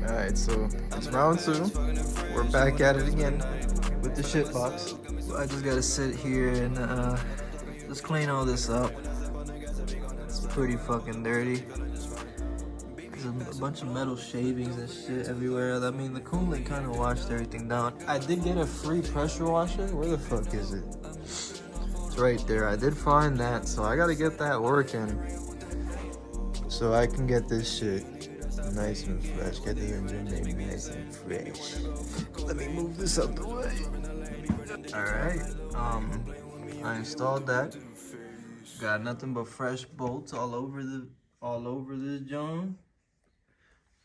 Alright, so it's round 2. We're back at it again with the shit box. I just gotta sit here and just clean all this up. It's pretty fucking dirty. There's a bunch of metal shavings and shit everywhere. I mean, the coolant kind of washed everything down. I did get a free pressure washer. Where the fuck is it? It's right there. I did find that, so I gotta get that working so I can get this shit nice and fresh. Get the engine made nice and fresh. Let me move this out the way. Alright, I installed that. Got nothing but fresh bolts all over this joint.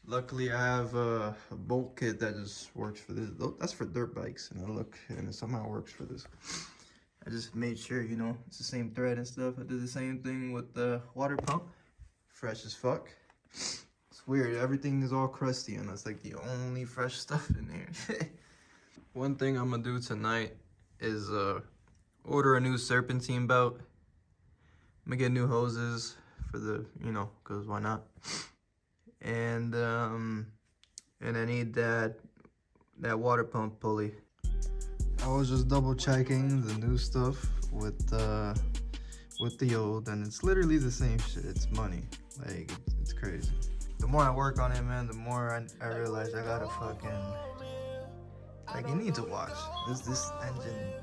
Luckily, I have a bolt kit that just works for this. That's for dirt bikes, and it somehow works for this. I just made sure, you know, it's the same thread and stuff. I did the same thing with the water pump. Fresh as fuck. It's weird, everything is all crusty, and that's like the only fresh stuff in there. One thing I'm gonna do tonight is order a new serpentine belt. I'm gonna get new hoses for the, you know, cause why not? And I need that water pump pulley. I was just double checking the new stuff with the old, and it's literally the same shit. It's money, like it's crazy. The more I work on it, man, the more I realize I gotta fucking, like, you need to watch. This engine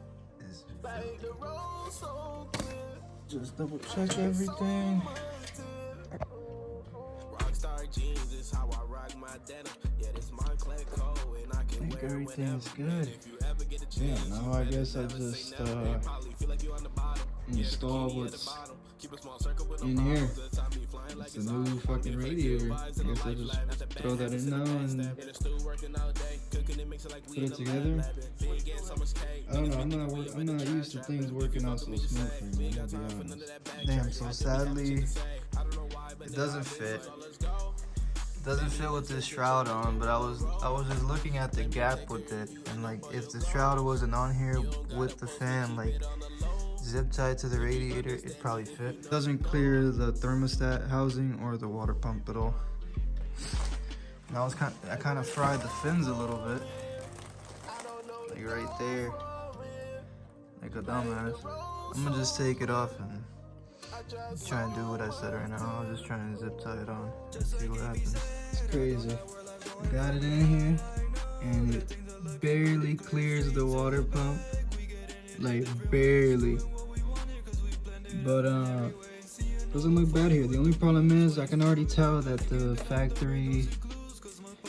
is filthy. Just double check everything. I think everything's good. Yeah, now I guess I just install what's in here. It's a new fucking radiator. I guess I just throw that in now and put it together. I don't know, I'm not used to things working out so smooth for me, to be honest. Damn, so sadly, it doesn't fit. It doesn't fit with this shroud on, but I was just looking at the gap with it, and like if the shroud wasn't on here with the fan, like zip tied to the radiator, it probably fit. It doesn't clear the thermostat housing or the water pump at all. And I kind of fried the fins a little bit, like right there, like a dumbass. I'm gonna just take it off and try and do what I said right now. I was just trying to zip tie it on, see what happens. It's crazy. I got it in here, and it barely clears the water pump, like barely. But doesn't look bad here. The only problem is I can already tell that the factory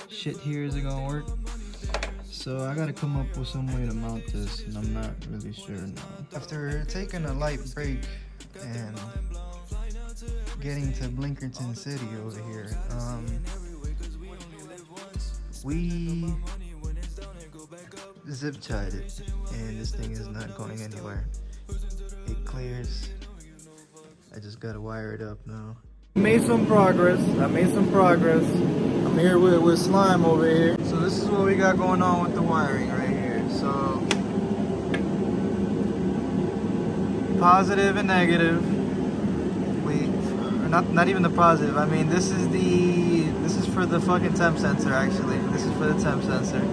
shit here isn't gonna work. So I gotta come up with some way to mount this, and I'm not really sure now. After taking a light break and getting to Blinkerton City over here, we zip tied it, and this thing is not going anywhere. It clears. I just gotta wire it up now. Made some progress. I'm here with Slime over here. So this is what we got going on with the wiring right here. So positive and negative. Not even the positive. I mean, this is for the fucking temp sensor, actually. This is for the temp sensor.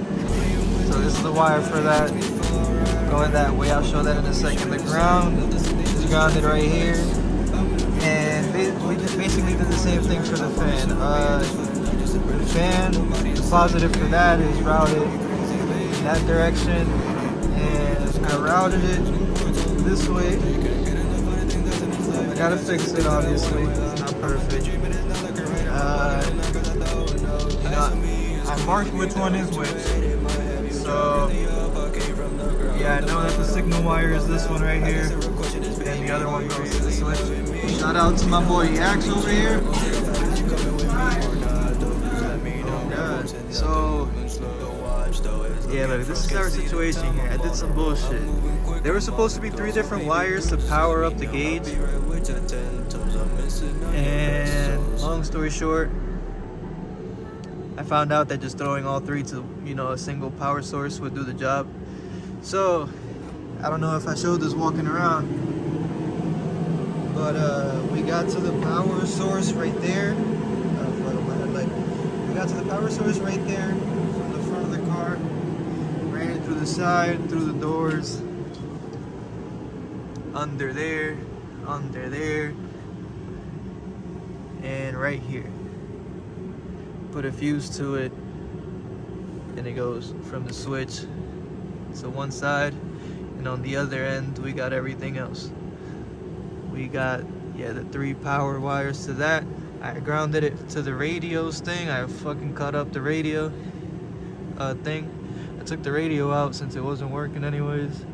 So this is the wire for that. Going that way, I'll show that in a second. The ground is grounded right here. And we basically did the same thing for the fan. The fan, the positive for that is routed in that direction. And I routed it this way. I gotta fix it, obviously. It's not perfect. You know, I marked which one is which. So, yeah, I know that the signal wire is this one right here, and the other one goes to the switch. Shout out to my boy Yax over here. Oh God. So, yeah, look, this is our situation here. I did some bullshit. There were supposed to be 3 different wires to power up the gauge. And long story short, I found out that just throwing all 3 to, you know, a single power source would do the job. So I don't know if I showed this walking around, But we got to the power source right there. Fuck up my headlight. We got to the power source right there from the front of the car. Ran it through the side, through the doors, under there, and right here. Put a fuse to it, and it goes from the switch to one side, and on the other end we got everything else. We got, yeah, the 3 power wires to that. I grounded it to the radios thing. I fucking cut up the radio thing. I took the radio out since it wasn't working anyways,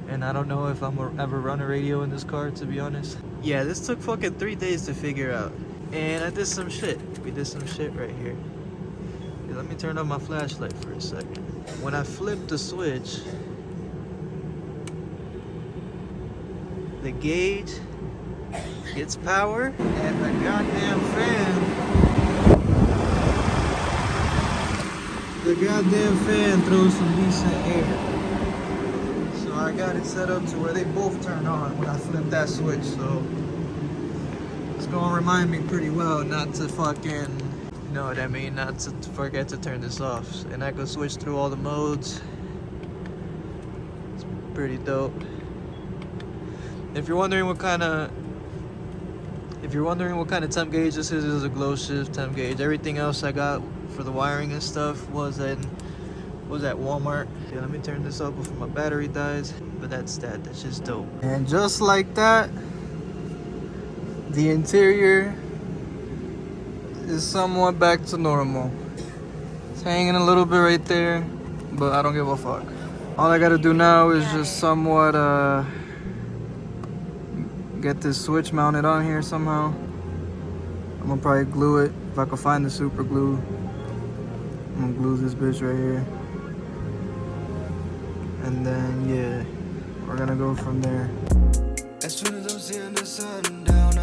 and I don't know if I'm gonna ever run a radio in this car, to be honest. Yeah, this took fucking 3 days to figure out, and I did some shit. We did some shit right here. Yeah, let me turn on my flashlight for a second. When I flip the switch, the gauge gets power, and the goddamn fan throws some decent air. So I got it set up to where they both turn on when I flip that switch. So it's gonna remind me pretty well not to fucking, you know what I mean, not to forget to turn this off. And I can switch through all the modes. It's pretty dope. If you're wondering what kind of temp gauge this is a glow shift temp gauge. Everything else I got for the wiring and stuff was at Walmart. Okay, let me turn this up before my battery dies. But that's just dope. And just like that, the interior is somewhat back to normal. It's hanging a little bit right there, but I don't give a fuck. All I gotta do now is just somewhat get this switch mounted on here somehow. I'm gonna probably glue it. If I can find the super glue, I'm gonna glue this bitch right here. And then, yeah, we're gonna go from there. As soon as I'm seeing the sun down,